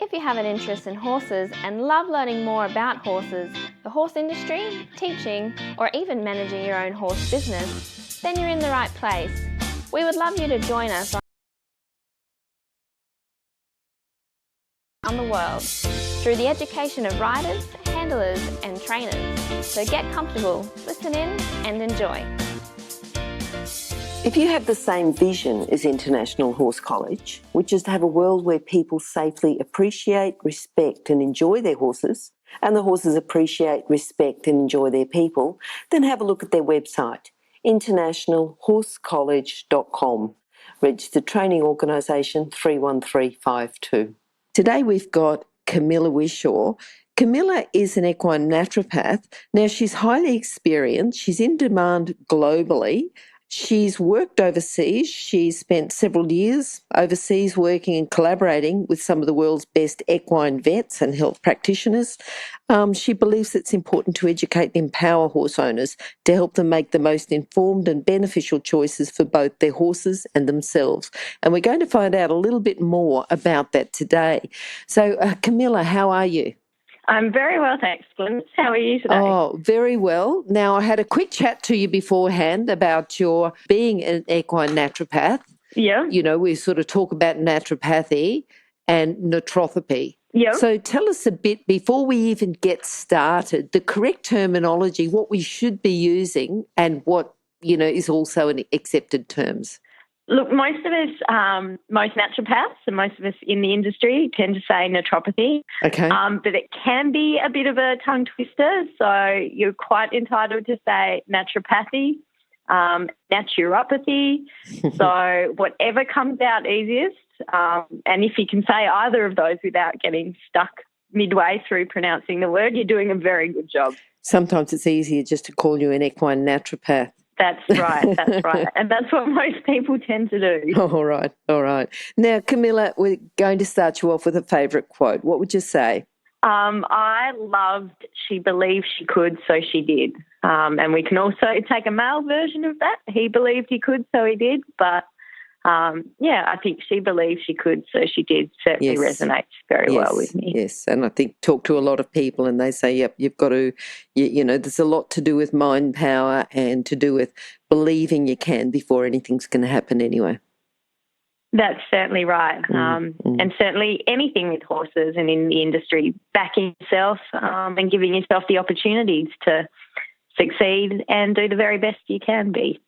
If you have an interest in horses and love learning more about horses, the horse industry, teaching, or even managing your own horse business, then you're in the right place. We would love you to join us on the world through the education of riders, handlers, and trainers. So get comfortable, listen in, and enjoy. If you have the same vision as International Horse College, which is to have a world where people safely appreciate, respect and enjoy their horses, and the horses appreciate, respect and enjoy their people, then have a look at their website, internationalhorsecollege.com, registered training organisation 31352. Today we've got Camilla Whishaw. Camilla is an equine naturopath. Now she's highly experienced, she's in demand globally. She's worked overseas. She's spent several years overseas working and collaborating with some of the world's best equine vets and health practitioners. She believes it's important to educate and empower horse owners to help them make the most informed and beneficial choices for both their horses and themselves. And we're going to find out a little bit more about that today. So, Camilla, how are you? I'm very well, thanks, Glenn. How are you today? Oh, very well. Now, I had a quick chat to you beforehand about your being an equine naturopath. Yeah. You know, we sort of talk about naturopathy and naturopathy. Yeah. So tell us a bit, before we even get started, the correct terminology, what we should be using and what, you know, is also an accepted terms. Look, most of us, most naturopaths and most of us in the industry tend to say naturopathy. Okay. But it can be a bit of a tongue twister, so you're quite entitled to say naturopathy, naturopathy. So whatever comes out easiest, and if you can say either of those without getting stuck midway through pronouncing the word, you're doing a very good job. Sometimes it's easier just to call you an equine naturopath. That's right. And that's what most people tend to do. All right. Now, Camilla, we're going to start you off with a favourite quote. What would you say? I loved "She believed she could, so she did." And we can also take a male version of that. He believed he could, so he did. But, I think "she believed she could, so she did" certainly resonates very well with me. Yes, and I think talk to a lot of people and they say, yep, you've got to, you know, there's a lot to do with mind power and to do with believing you can before anything's going to happen anyway. That's certainly right. And certainly anything with horses and in the industry, backing yourself and giving yourself the opportunities to succeed and do the very best you can be.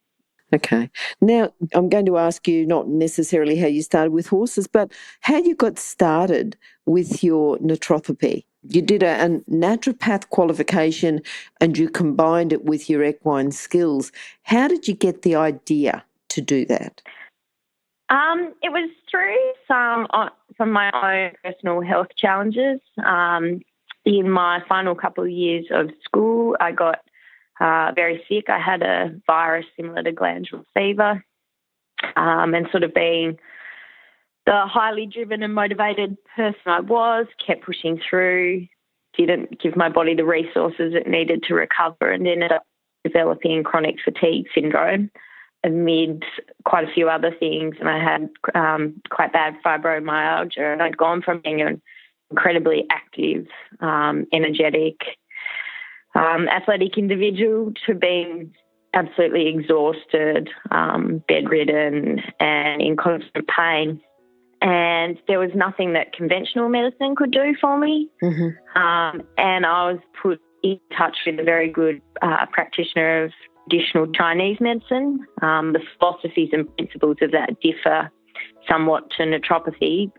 Okay. Now, I'm going to ask you not necessarily how you started with horses, but how you got started with your naturopathy. You did a naturopath qualification and you combined it with your equine skills. How did you get the idea to do that? It was through some of my own personal health challenges. In my final couple of years of school, I got very sick. I had a virus similar to glandular fever, and sort of being the highly driven and motivated person I was, kept pushing through, didn't give my body the resources it needed to recover, and ended up developing chronic fatigue syndrome amid quite a few other things. And I had quite bad fibromyalgia, and I'd gone from being an incredibly active, energetic, athletic individual to being absolutely exhausted, bedridden and in constant pain. And there was nothing that conventional medicine could do for me. Mm-hmm. And I was put in touch with a very good practitioner of traditional Chinese medicine. The philosophies and principles of that differ somewhat to naturopathy,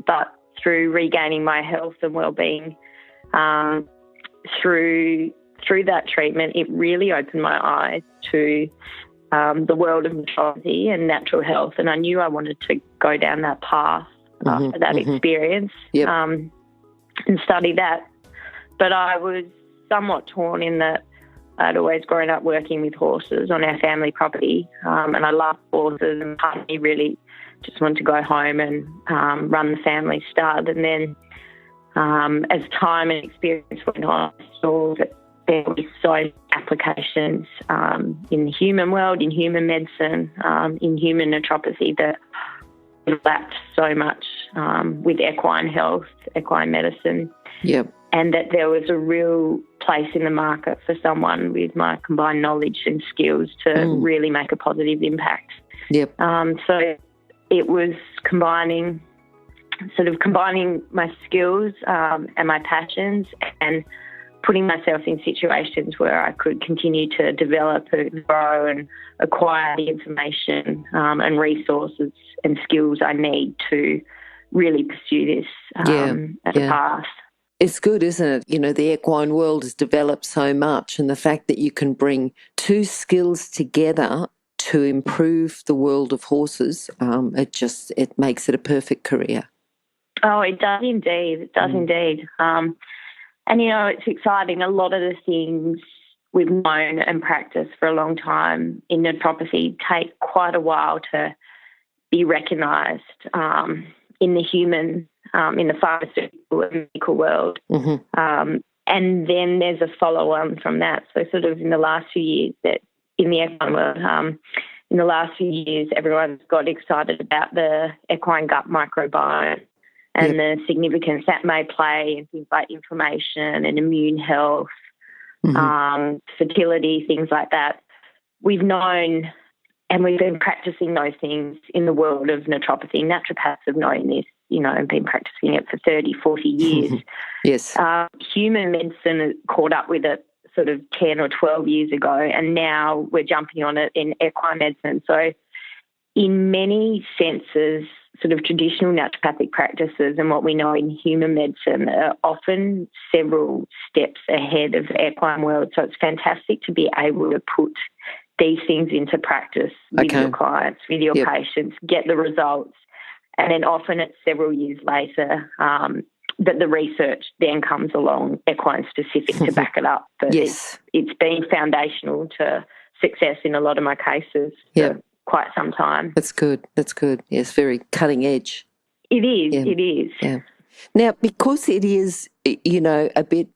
but through regaining my health and well-being, through that treatment, it really opened my eyes to the world of naturopathy and natural health, and I knew I wanted to go down that path after that experience and study that. But I was somewhat torn in that I'd always grown up working with horses on our family property, and I loved horses, and part of me really just wanted to go home and run the family stud. And then as time and experience went on, I saw that there were so many applications in the human world, in human medicine, in human naturopathy, that overlapped so much with equine health, equine medicine. Yep. And that there was a real place in the market for someone with my combined knowledge and skills to really make a positive impact. Yep. So it was combining my skills and my passions and putting myself in situations where I could continue to develop and grow and acquire the information and resources and skills I need to really pursue this as a path. It's good, isn't it? You know, the equine world has developed so much, and the fact that you can bring two skills together to improve the world of horses, it makes it a perfect career. Oh, it does indeed. It does indeed. And, you know, it's exciting. A lot of the things we've known and practiced for a long time in naturopathy take quite a while to be recognised in the human, in the pharmaceutical and medical world. And then there's a follow-on from that. So sort of in the last few years that in the equine world, in the last few years, everyone's got excited about the equine gut microbiome and the significance that may play in things like inflammation and immune health, fertility, things like that. We've known and we've been practicing those things in the world of naturopathy. Naturopaths have known this, you know, and been practicing it for 30, 40 years. Yes. Human medicine caught up with it sort of 10 or 12 years ago, and now we're jumping on it in equine medicine. So in many senses, sort of traditional naturopathic practices and what we know in human medicine are often several steps ahead of the equine world. So it's fantastic to be able to put these things into practice with your clients, with your patients, get the results, and then often it's several years later that the research then comes along, equine specific, to back it up. But it's been foundational to success in a lot of my cases for quite some time. That's good. That's good. Yes, very cutting edge. It is. Yeah. It is. Yeah. Now, because it is, you know, a bit,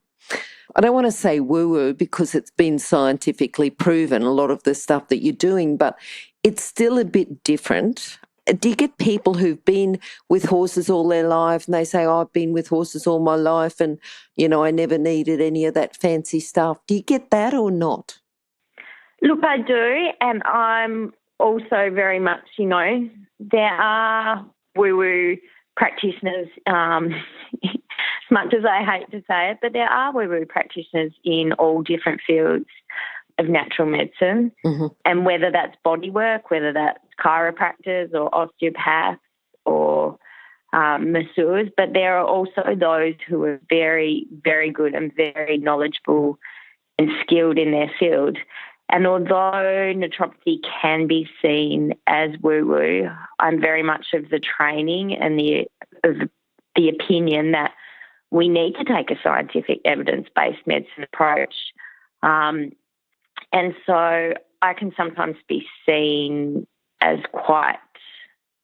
I don't want to say woo-woo because it's been scientifically proven, a lot of the stuff that you're doing, but it's still a bit different. Do you get people who've been with horses all their life and they say, oh, I've been with horses all my life and, you know, I never needed any of that fancy stuff. Do you get that or not? Look, I do, and I'm also very much, you know, there are woo-woo practitioners, as much as I hate to say it, but there are woo-woo practitioners in all different fields of natural medicine, and whether that's bodywork, whether that's chiropractors or osteopaths or masseurs, but there are also those who are very, very good and very knowledgeable and skilled in their field. And although naturopathy can be seen as woo-woo, I'm very much of the training and the opinion that we need to take a scientific evidence-based medicine approach. And so I can sometimes be seen as quite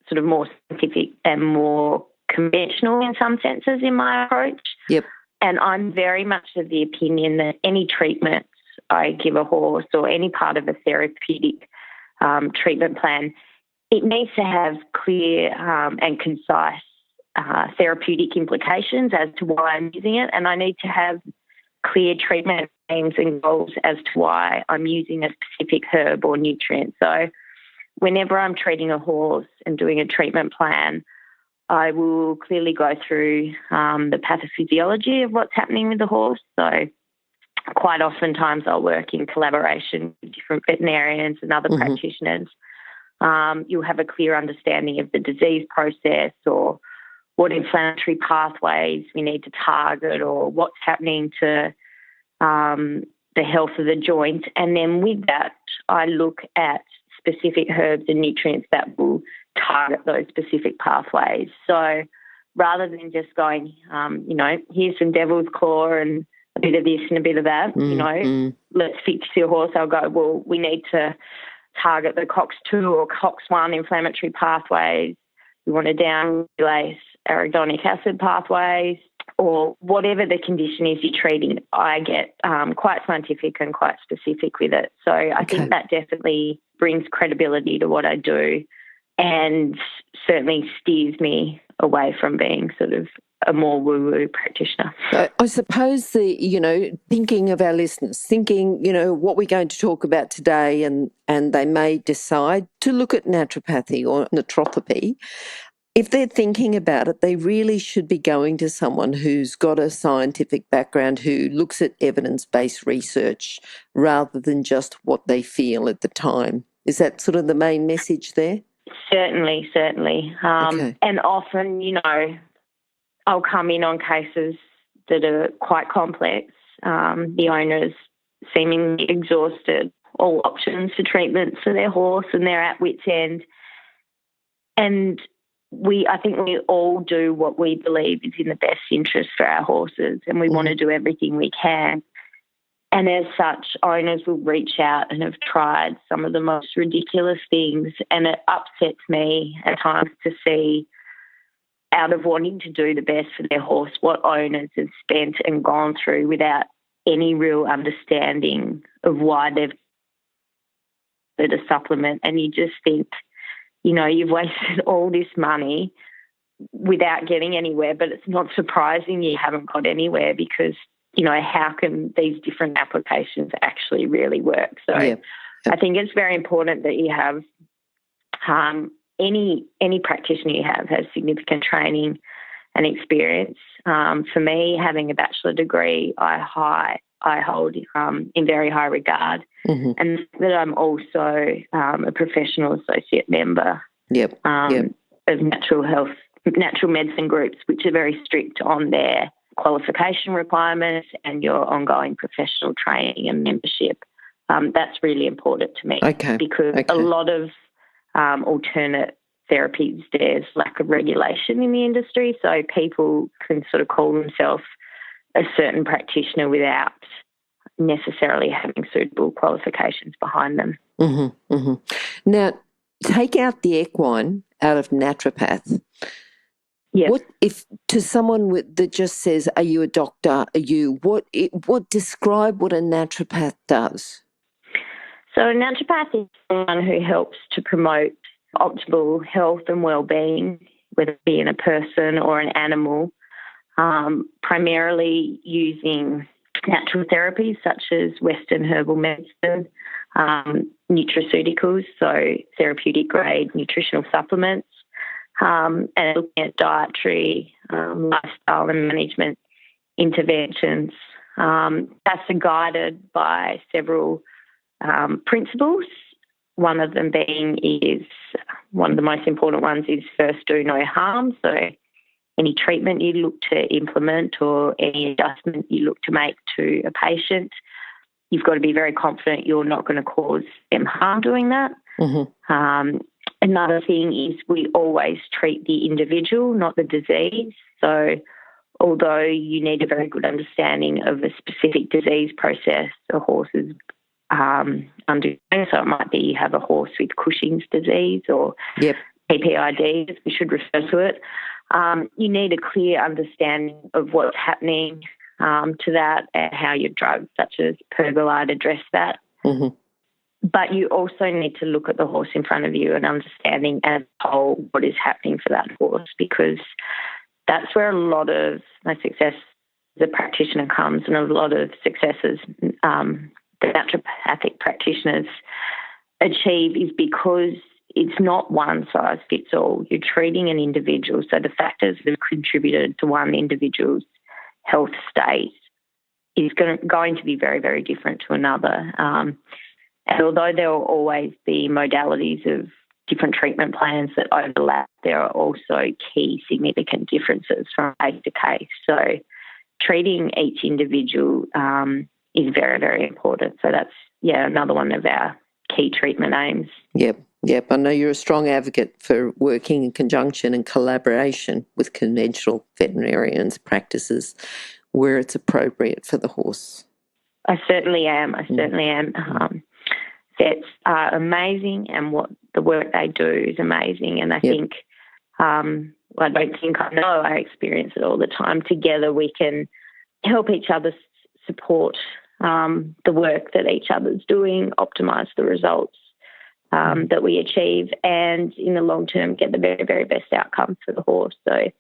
sort of more scientific and more conventional in some senses in my approach. Yep. And I'm very much of the opinion that any treatment I give a horse or any part of a therapeutic treatment plan, it needs to have clear and concise therapeutic implications as to why I'm using it, and I need to have clear treatment aims and goals as to why I'm using a specific herb or nutrient. So whenever I'm treating a horse and doing a treatment plan, I will clearly go through the pathophysiology of what's happening with the horse. So quite oftentimes I'll work in collaboration with different veterinarians and other practitioners. You'll have a clear understanding of the disease process or what inflammatory pathways we need to target or what's happening to the health of the joint. And then with that, I look at specific herbs and nutrients that will target those specific pathways. So rather than just going, you know, here's some devil's claw and a bit of this and a bit of that, you know, let's fix your horse, I'll go, well, we need to target the COX-2 or COX-1 inflammatory pathways. We want to downregulate arachidonic acid pathways or whatever the condition is you're treating. I get quite scientific and quite specific with it. So I think that definitely brings credibility to what I do. and certainly steers me away from being sort of a more woo-woo practitioner. I suppose thinking of our listeners, thinking, what we're going to talk about today, and they may decide to look at naturopathy or naturopathy. If they're thinking about it, they really should be going to someone who's got a scientific background, who looks at evidence-based research rather than just what they feel at the time. Is that sort of the main message there? Certainly. Okay. And often, I'll come in on cases that are quite complex. The owner's seemingly exhausted all options for treatments for their horse, and they're at wit's end. And I think we all do what we believe is in the best interest for our horses, and we want to do everything we can. And as such, owners will reach out and have tried some of the most ridiculous things, and it upsets me at times to see, out of wanting to do the best for their horse, what owners have spent and gone through without any real understanding of why they've put a supplement. And you just think, you've wasted all this money without getting anywhere, but it's not surprising you haven't got anywhere, because, how can these different applications actually really work? So Yep. I think it's very important that you have any practitioner you have has significant training and experience. For me, having a bachelor degree, I hold in very high regard, and that I'm also a professional associate member of natural medicine groups, which are very strict on their qualification requirements and your ongoing professional training and membership. That's really important to me, because a lot of alternate therapies, there's lack of regulation in the industry, so people can sort of call themselves a certain practitioner without necessarily having suitable qualifications behind them. Now, take out the equine out of naturopath. Yes. What if to someone that just says, "Are you a doctor? Are you what? Describe what a naturopath does." So a naturopath is someone who helps to promote optimal health and well-being, whether it be in a person or an animal, primarily using natural therapies such as Western herbal medicine, nutraceuticals, so therapeutic grade nutritional supplements, and looking at dietary, lifestyle and management interventions. That's guided by several principles. One of them one of the most important ones is first do no harm. So any treatment you look to implement or any adjustment you look to make to a patient, you've got to be very confident you're not going to cause them harm doing that. Another thing is we always treat the individual, not the disease. So although you need a very good understanding of a specific disease process a horse is undergoing, so it might be you have a horse with Cushing's disease or PPID, as we should refer to it, you need a clear understanding of what's happening to that and how your drugs such as Pergolide address that. But you also need to look at the horse in front of you and understanding as a whole what is happening for that horse, because that's where a lot of my success as a practitioner comes, and a lot of successes the naturopathic practitioners achieve is because it's not one size fits all. You're treating an individual, so the factors that have contributed to one individual's health state is going to be very, very different to another. And although there will always be modalities of different treatment plans that overlap, there are also key significant differences from case to case. So treating each individual is very, very important. So that's, another one of our key treatment aims. Yep. I know you're a strong advocate for working in conjunction and collaboration with conventional veterinarians practices where it's appropriate for the horse. I certainly am. Vets are amazing, and what the work they do is amazing. And I think, I know, I experience it all the time. Together we can help each other support the work that each other's doing, optimise the results that we achieve, and in the long term get the very, very best outcome for the horse. So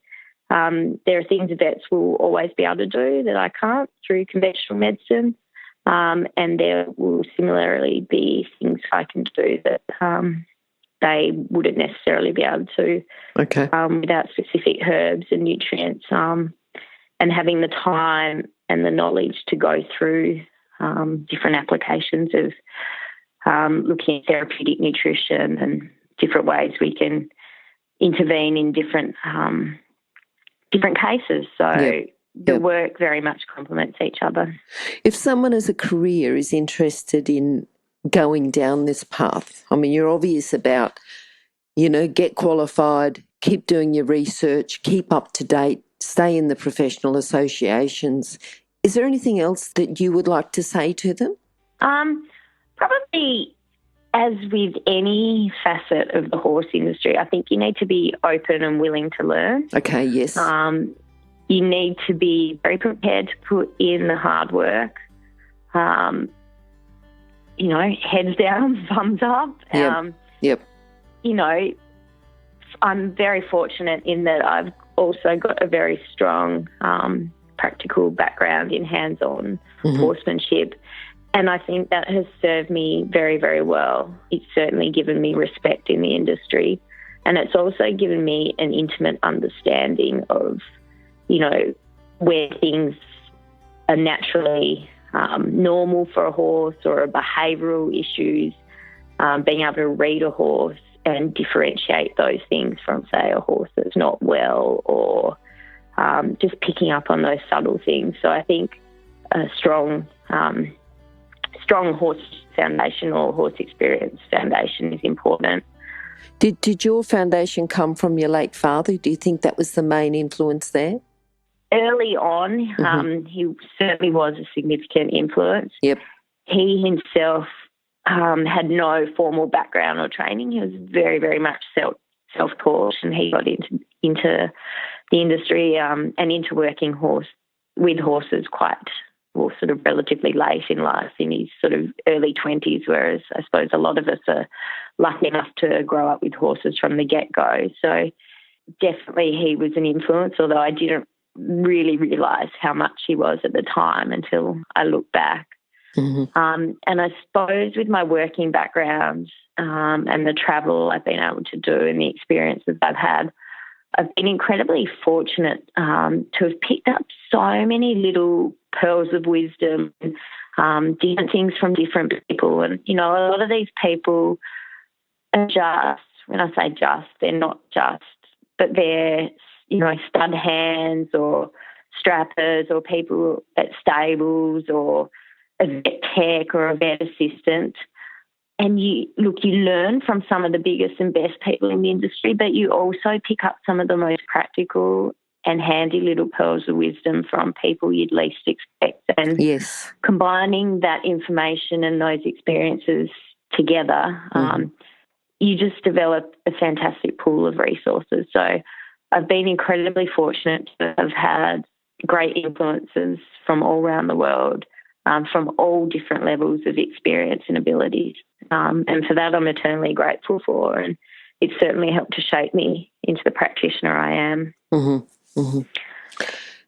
there are things vets will always be able to do that I can't through conventional medicine, and there will similarly be things I can do that they wouldn't necessarily be able to without specific herbs and nutrients, and having the time and the knowledge to go through different applications of looking at therapeutic nutrition and different ways we can intervene in different cases. So the work very much complements each other. If someone as a career is interested in going down this path, I mean, you're obvious about, get qualified, keep doing your research, keep up to date, stay in the professional associations. Is there anything else that you would like to say to them? Probably, as with any facet of the horse industry, I think you need to be open and willing to learn. Okay, yes. You need to be very prepared to put in the hard work. Heads down, thumbs up. Yep. I'm very fortunate in that I've also got a very strong practical background in hands-on horsemanship, and I think that has served me very, very well. It's certainly given me respect in the industry, and it's also given me an intimate understanding of, where things are naturally normal for a horse or behavioural issues, being able to read a horse and differentiate those things from, say, a horse that's not well, or just picking up on those subtle things. So I think a strong horse foundation or horse experience foundation is important. Did your foundation come from your late father? Do you think that was the main influence there? Early on, he certainly was a significant influence. Yep. He himself had no formal background or training. He was very, very much self-taught, and he got into the industry and into working with horses sort of relatively late in life, in his sort of early 20s, whereas I suppose a lot of us are lucky enough to grow up with horses from the get-go. So definitely he was an influence, although I didn't really realise how much he was at the time until I look back. And I suppose with my working background and the travel I've been able to do and the experiences I've had, I've been incredibly fortunate to have picked up so many little pearls of wisdom, different things from different people. And, a lot of these people are just, when I say just, they're not just, but they're, stud hands or strappers or people at stables or a vet tech or a vet assistant. And you learn from some of the biggest and best people in the industry, but you also pick up some of the most practical and handy little pearls of wisdom from people you'd least expect. And combining that information and those experiences together, you just develop a fantastic pool of resources. So I've been incredibly fortunate to have had great influences from all around the world, from all different levels of experience and abilities. And for that I'm eternally grateful for, and it's certainly helped to shape me into the practitioner I am.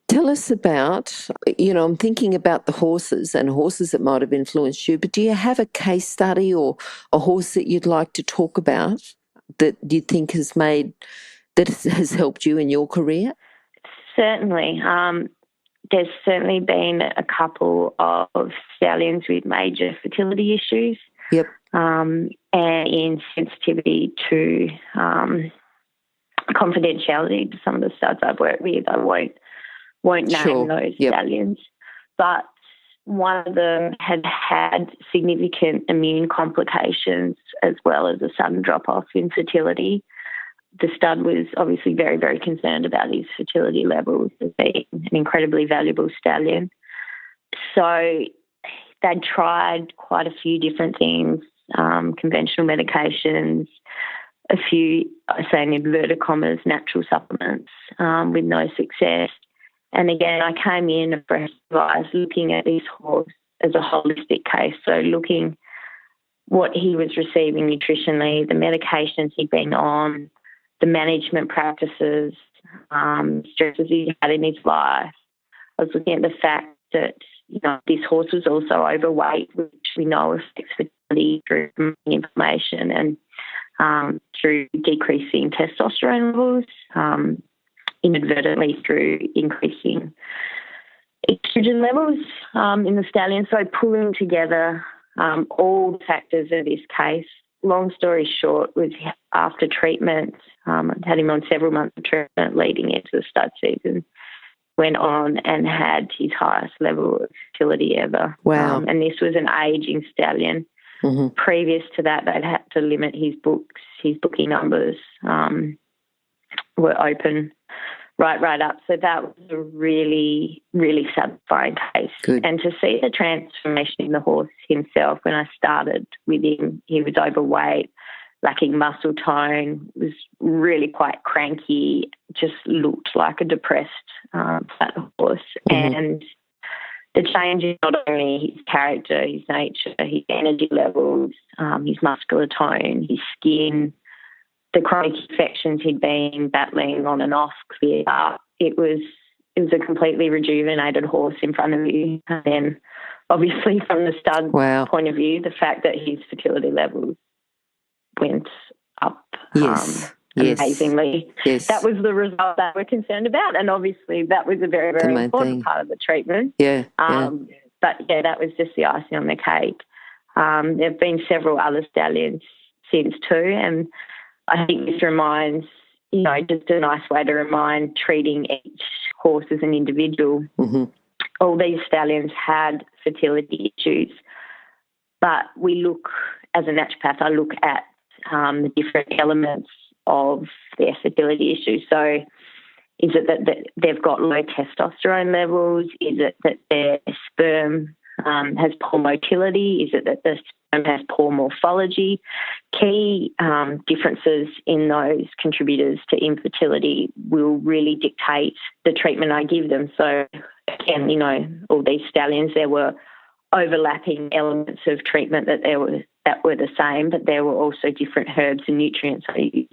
Tell us about, I'm thinking about the horses and horses that might have influenced you, but do you have a case study or a horse that you'd like to talk about that you think has helped you in your career? Certainly. There's certainly been a couple of stallions with major fertility issues. Yep. And in sensitivity to confidentiality to some of the studs I've worked with. I won't name those stallions. But one of them had significant immune complications as well as a sudden drop-off in fertility. The stud was obviously very, very concerned about his fertility levels as being an incredibly valuable stallion. So they'd tried quite a few different things, conventional medications, a few, I say in inverted commas, natural supplements with no success. And again, I came in a fresh eyes looking at this horse as a holistic case, so looking what he was receiving nutritionally, the medications he'd been on, the management practices, stresses he had in his life. I was looking at the fact that, this horse was also overweight, which we know affects fertility through inflammation and through decreasing testosterone levels, inadvertently through increasing estrogen levels in the stallion. So pulling together all the factors of this case, long story short, was after treatment, I had him on several months of treatment leading into the stud season, went on and had his highest level of fertility ever. Wow. And this was an aging stallion. Mm-hmm. Previous to that, they'd had to limit his booking numbers were open right up. So that was a really, really satisfying case. Good. And to see the transformation in the horse himself, when I started with him, he was overweight, lacking muscle tone, was really quite cranky, just looked like a depressed fat horse. Mm-hmm. And the change in not only his character, his nature, his energy levels, his muscular tone, his skin, the chronic infections he'd been battling on and off cleared up. It was a completely rejuvenated horse in front of you. And then obviously from the stud point of view, the fact that his fertility levels went up amazingly. Yes. That was the result that we're concerned about. And obviously that was a very, very important part of the treatment. Yeah. But, that was just the icing on the cake. There have been several other stallions since too, and I think this reminds, just a nice way to remind treating each horse as an individual. Mm-hmm. All these stallions had fertility issues, but we look, as a naturopath, I look at the different elements of their fertility issues. So is it that they've got low testosterone levels? Is it that their sperm has poor motility? Is it that the sperm has poor morphology? Key differences in those contributors to infertility will really dictate the treatment I give them. So again, all these stallions, there were overlapping elements of treatment that were the same, but there were also different herbs and nutrients I used,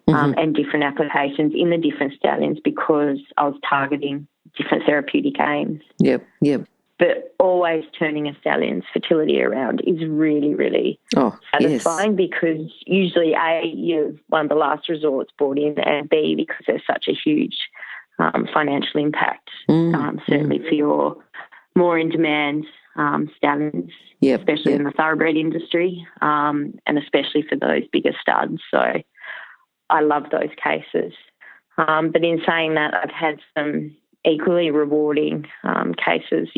and different applications in the different stallions because I was targeting different therapeutic aims. Yep. But always turning a stallion's fertility around is really, really satisfying because usually, A, you're one of the last resorts brought in, and B, because there's such a huge financial impact, certainly for your more in-demand stallions, especially in the thoroughbred industry, and especially for those bigger studs. So I love those cases. But in saying that, I've had some equally rewarding cases,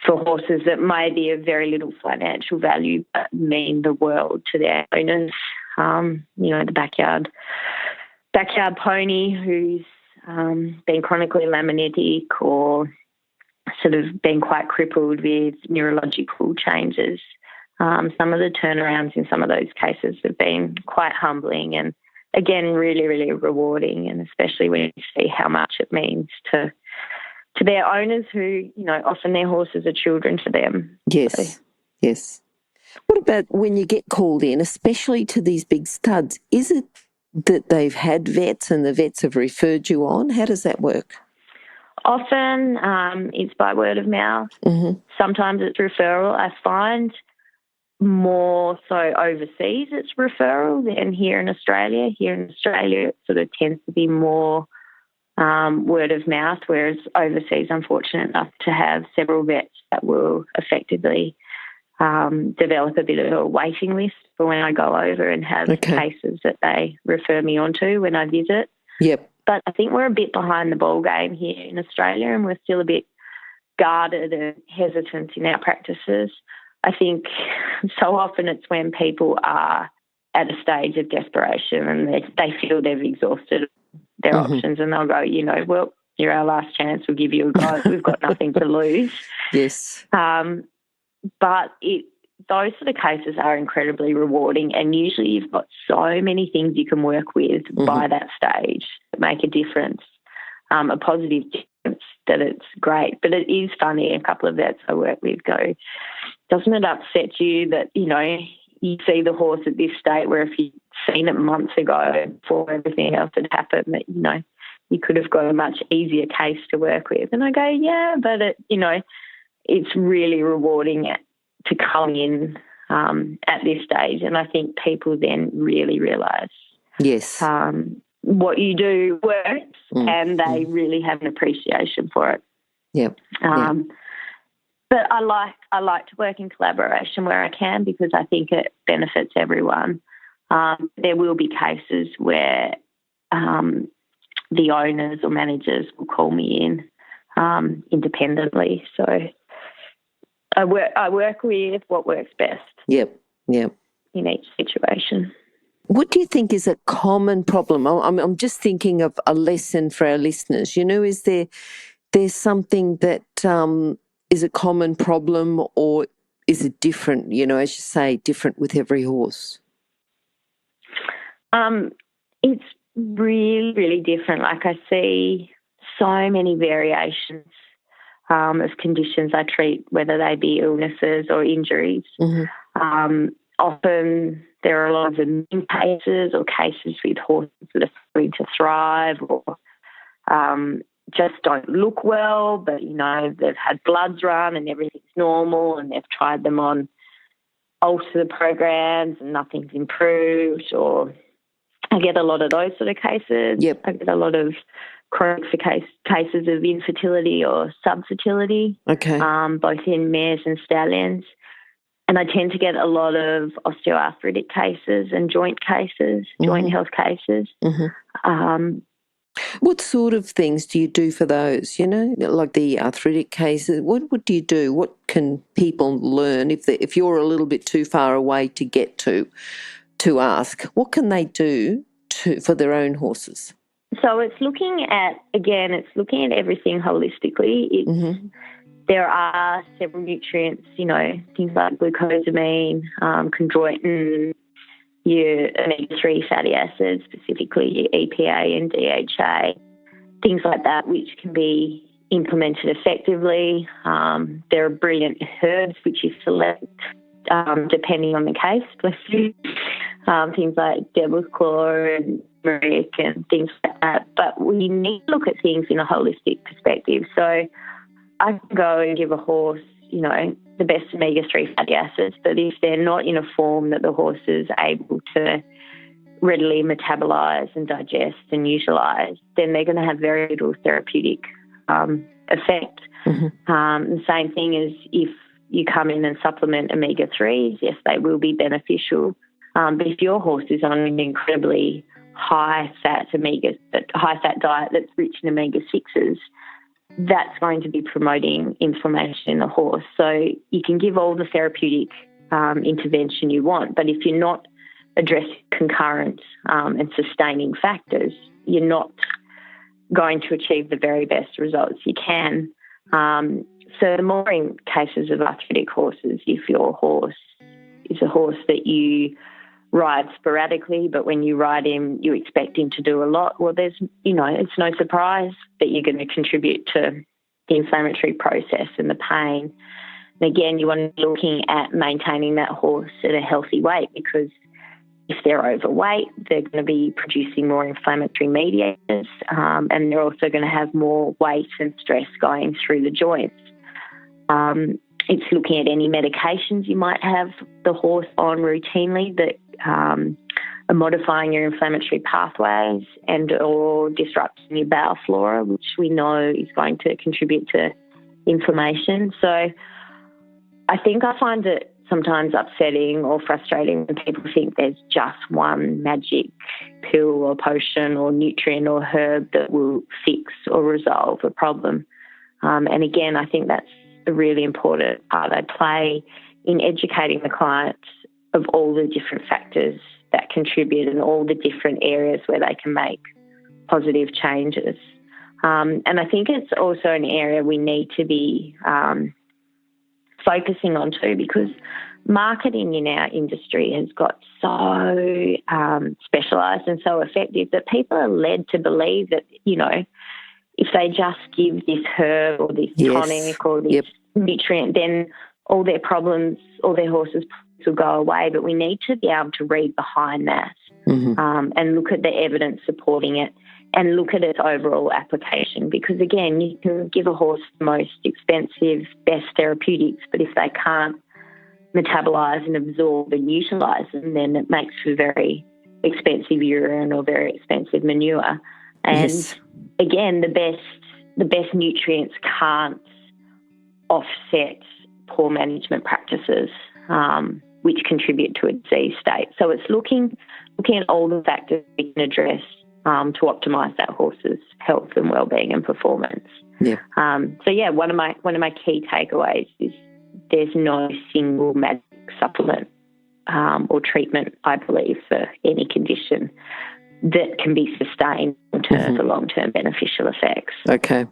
for horses that may be of very little financial value but mean the world to their owners. The backyard pony who's been chronically laminitic or sort of been quite crippled with neurological changes. Some of the turnarounds in some of those cases have been quite humbling and, again, really, really rewarding, and especially when you see how much it means to their owners who, often their horses are children to them. Yes. What about when you get called in, especially to these big studs? Is it that they've had vets and the vets have referred you on? How does that work? Often it's by word of mouth. Mm-hmm. Sometimes it's referral. I find more so overseas it's referral than here in Australia. Here in Australia it sort of tends to be more word of mouth, whereas overseas I'm fortunate enough to have several vets that will effectively develop a bit of a waiting list for when I go over and have cases that they refer me on to when I visit. Yep. But I think we're a bit behind the ball game here in Australia, and we're still a bit guarded and hesitant in our practices. I think so often it's when people are at a stage of desperation and they feel they've exhausted their options, and they'll go, well, you're our last chance, we'll give you a go. We've got nothing to lose. Yes. But those sort of cases are incredibly rewarding, and usually you've got so many things you can work with by that stage that make a difference, a positive difference, that it's great. But it is funny, a couple of vets I work with go, doesn't it upset you that, you see the horse at this state where if you'd seen it months ago before everything else had happened, that, you could have got a much easier case to work with? And I go, yeah, but it's really rewarding to come in at this stage. And I think people then really realise yes, what you do works, and they really have an appreciation for it. Yep. But I like to work in collaboration where I can, because I think it benefits everyone. There will be cases where the owners or managers will call me in independently. So I work with what works best. Yep. In each situation. What do you think is a common problem? I'm just thinking of a lesson for our listeners. Is there's something that is a common problem, or is it different, as you say, different with every horse? It's really, really different. Like, I see so many variations of conditions I treat, whether they be illnesses or injuries. Mm-hmm. Often there are a lot of immune cases or cases with horses that are starting to thrive or just don't look well, but, they've had bloods run and everything's normal, and they've tried them on ulcer programs and nothing's improved. Or I get a lot of those sort of cases. Yep. I get a lot of chronic cases of infertility or subfertility, okay, both in mares and stallions. And I tend to get a lot of osteoarthritic cases and joint cases, joint health cases. Mm-hmm. What sort of things do you do for those, like the arthritic cases? What do you do? What can people learn if you're a little bit too far away to get to ask? What can they do for their own horses? So it's looking at everything holistically. There are several nutrients, things like glucosamine, chondroitin, your omega-3 fatty acids, specifically your EPA and DHA, things like that, which can be implemented effectively. There are brilliant herbs which you select depending on the case, bless you. Things like devil's claw and turmeric and things like that. But we need to look at things in a holistic perspective. So I can go and give a horse, the best omega-3 fatty acids, but if they're not in a form that the horse is able to readily metabolise and digest and utilise, then they're going to have very little therapeutic effect. The same thing as if you come in and supplement omega-3s, yes, they will be beneficial. But if your horse is on an incredibly high-fat diet that's rich in omega-6s, that's going to be promoting inflammation in the horse. So you can give all the therapeutic intervention you want, but if you're not addressing concurrent and sustaining factors, you're not going to achieve the very best results you can. So the more in cases of arthritic horses, if your horse is a horse that you ride sporadically, but when you ride him, you expect him to do a lot, well, it's no surprise that you're going to contribute to the inflammatory process and the pain. And again, you want to be looking at maintaining that horse at a healthy weight, because if they're overweight, they're going to be producing more inflammatory mediators, and they're also going to have more weight and stress going through the joints. It's looking at any medications you might have the horse on routinely that are modifying your inflammatory pathways and or disrupting your bowel flora, which we know is going to contribute to inflammation. So I think I find it sometimes upsetting or frustrating when people think there's just one magic pill or potion or nutrient or herb that will fix or resolve a problem. And again, I think that's a really important part I play in educating the clients of all the different factors that contribute and all the different areas where they can make positive changes. And I think it's also an area we need to be focusing on too, because marketing in our industry has got so specialised and so effective that people are led to believe that, if they just give this herb or this tonic or this nutrient, then all their problems, all their horses' problems will go away, but we need to be able to read behind that and look at the evidence supporting it and look at its overall application. Because, again, you can give a horse the most expensive, best therapeutics, but if they can't metabolise and absorb and utilise them, then it makes for very expensive urine or very expensive manure. And, again, the best nutrients can't offset poor management practices, which contribute to a disease state. So it's looking at all the factors we can address to optimise that horse's health and well-being and performance. Yeah. One of my key takeaways is there's no single magic supplement or treatment, I believe, for any condition that can be sustained for long-term beneficial effects. Okay.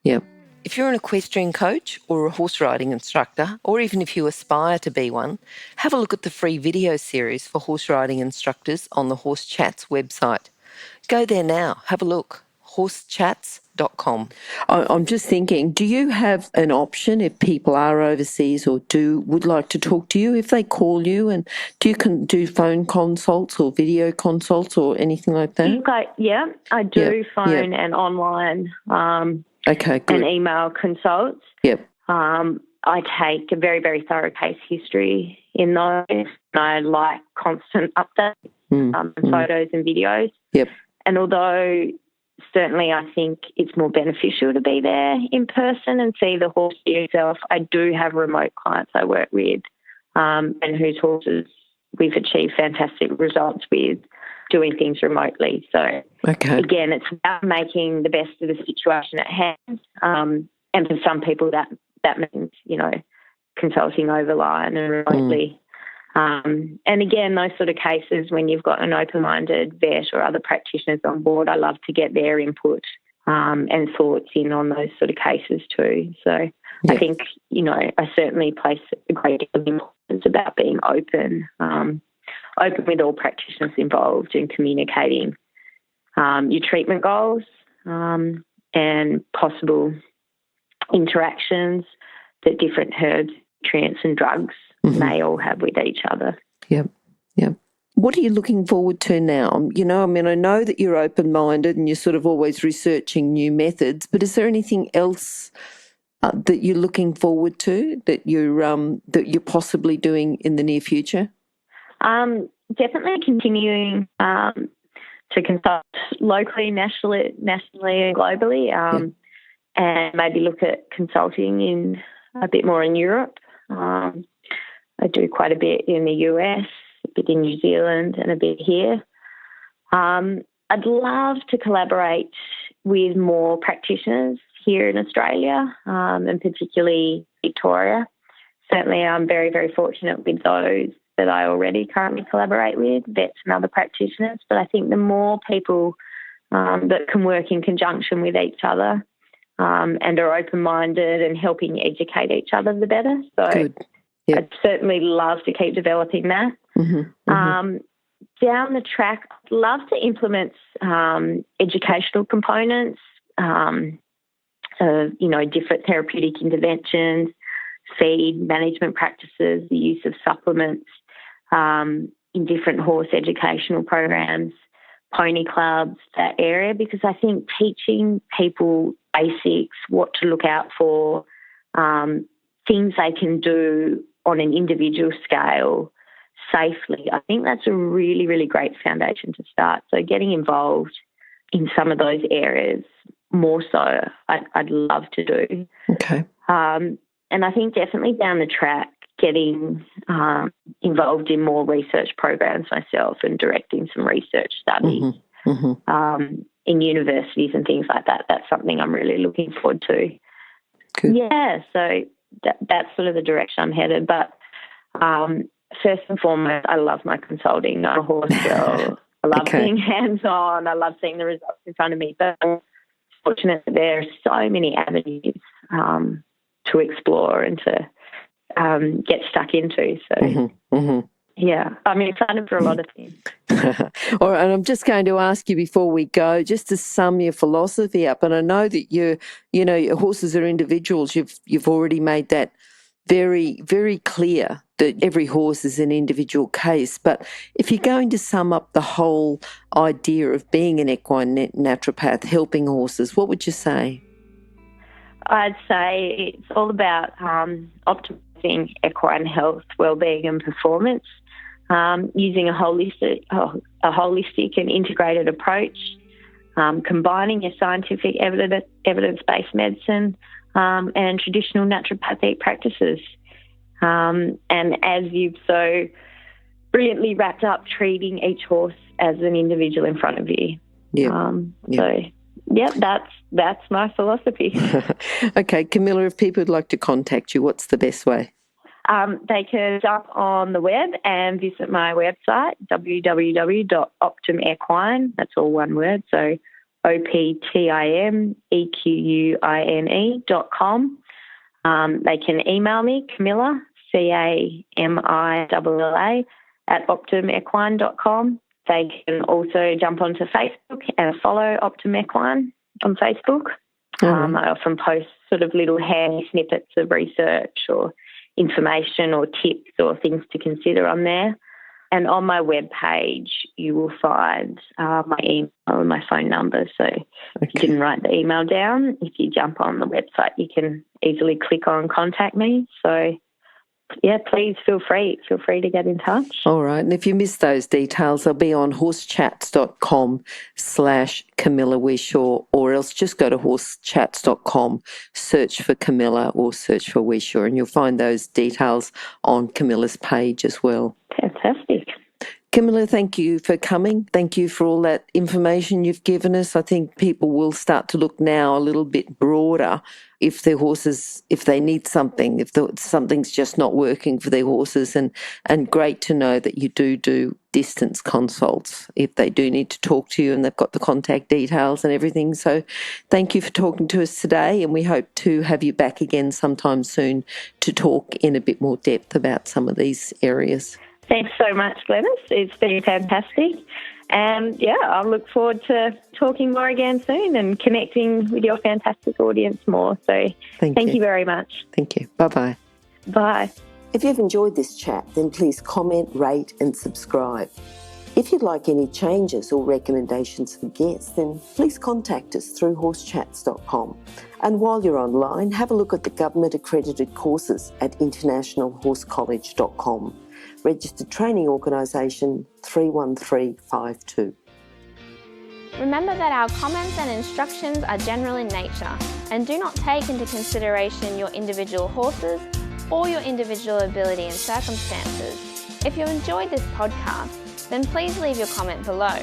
Yeah. If you're an equestrian coach or a horse riding instructor, or even if you aspire to be one, have a look at the free video series for horse riding instructors on the Horse Chats website. Go there now, have a look, horsechats.com. I'm just thinking, do you have an option if people are overseas or would like to talk to you, if they call you, and do you do phone consults or video consults or anything like that? I do phone and online. Okay, good. And email consults. Yep. I take a very, very thorough case history in those. And I like constant updates, photos and videos. Yep. And although certainly I think it's more beneficial to be there in person and see the horse for yourself, I do have remote clients I work with and whose horses we've achieved fantastic results with doing things remotely. So, again, it's about making the best of the situation at hand. And for some people, that means, consulting over line and remotely. And again, those sort of cases when you've got an open-minded vet or other practitioners on board, I love to get their input and thoughts in on those sort of cases too. So I think, I certainly place a great deal of importance about being open with all practitioners involved in communicating your treatment goals and possible interactions that different herbs, nutrients and drugs may all have with each other. Yep. What are you looking forward to now? I know that you're open-minded and you're sort of always researching new methods, but is there anything else that you're looking forward to that you're possibly doing in the near future? Definitely continuing to consult locally, nationally and globally, and maybe look at consulting in a bit more in Europe. I do quite a bit in the US, a bit in New Zealand and a bit here. I'd love to collaborate with more practitioners here in Australia and particularly Victoria. Certainly I'm very, very fortunate with those that I already currently collaborate with, vets and other practitioners. But I think the more people that can work in conjunction with each other and are open-minded and helping educate each other, the better. So Good. Yep. I'd certainly love to keep developing that. Down the track, I'd love to implement educational components, different therapeutic interventions, feed management practices, the use of supplements in different horse educational programs, pony clubs, that area, because I think teaching people basics, what to look out for, things they can do on an individual scale safely, I think that's a really, really great foundation to start. So getting involved in some of those areas more so, I'd love to do. Okay. And I think definitely down the track, getting involved in more research programs myself and directing some research studies in universities and things like that. That's something I'm really looking forward to. Good. Yeah, so that's sort of the direction I'm headed. But first and foremost, I love my consulting. I'm a horse girl. I love being hands-on. I love seeing the results in front of me. But I'm fortunate that there are so many avenues to explore and to get stuck into. So, yeah, I'm excited for a lot of things. All right, and I'm just going to ask you before we go, just to sum your philosophy up. And I know that your horses are individuals. You've already made that very, very clear that every horse is an individual case. But if you're going to sum up the whole idea of being an equine naturopath, helping horses, what would you say? I'd say it's all about optimizing equine health, well-being and performance, using a holistic and integrated approach, combining your scientific evidence-based medicine and traditional naturopathic practices. And as you've so brilliantly wrapped up, treating each horse as an individual in front of you. So, that's my philosophy. Okay, Camilla, if people would like to contact you, what's the best way? They can jump on the web and visit my website, www.optimequine, that's all one word, so optimequine.com. They can email me, Camilla, CAMILLA, @optimequine.com. They can also jump onto Facebook and follow Optim Equine on Facebook. I often post sort of little handy snippets of research or information or tips or things to consider on there. And on my webpage, you will find my email and my phone number. So if you didn't write the email down, if you jump on the website, you can easily click on contact me. So, yeah, please feel free to get in touch. All right. And if you missed those details, they'll be on horsechats.com/Camilla Whishaw, or else just go to horsechats.com, search for Camilla or search for Whishaw, and you'll find those details on Camilla's page as well. Fantastic. Camilla, thank you for coming. Thank you for all that information you've given us. I think people will start to look now a little bit broader if their horses, if they need something, if something's just not working for their horses. And great to know that you do distance consults if they do need to talk to you, and they've got the contact details and everything. So thank you for talking to us today, and we hope to have you back again sometime soon to talk in a bit more depth about some of these areas. Thanks so much, Glenys. It's been fantastic. And, I look forward to talking more again soon and connecting with your fantastic audience more. So thank you very much. Thank you. Bye-bye. Bye. If you've enjoyed this chat, then please comment, rate and subscribe. If you'd like any changes or recommendations for guests, then please contact us through horsechats.com. And while you're online, have a look at the government-accredited courses at internationalhorsecollege.com. Registered Training Organisation 31352. Remember that our comments and instructions are general in nature and do not take into consideration your individual horses or your individual ability and circumstances. If you enjoyed this podcast, then please leave your comment below.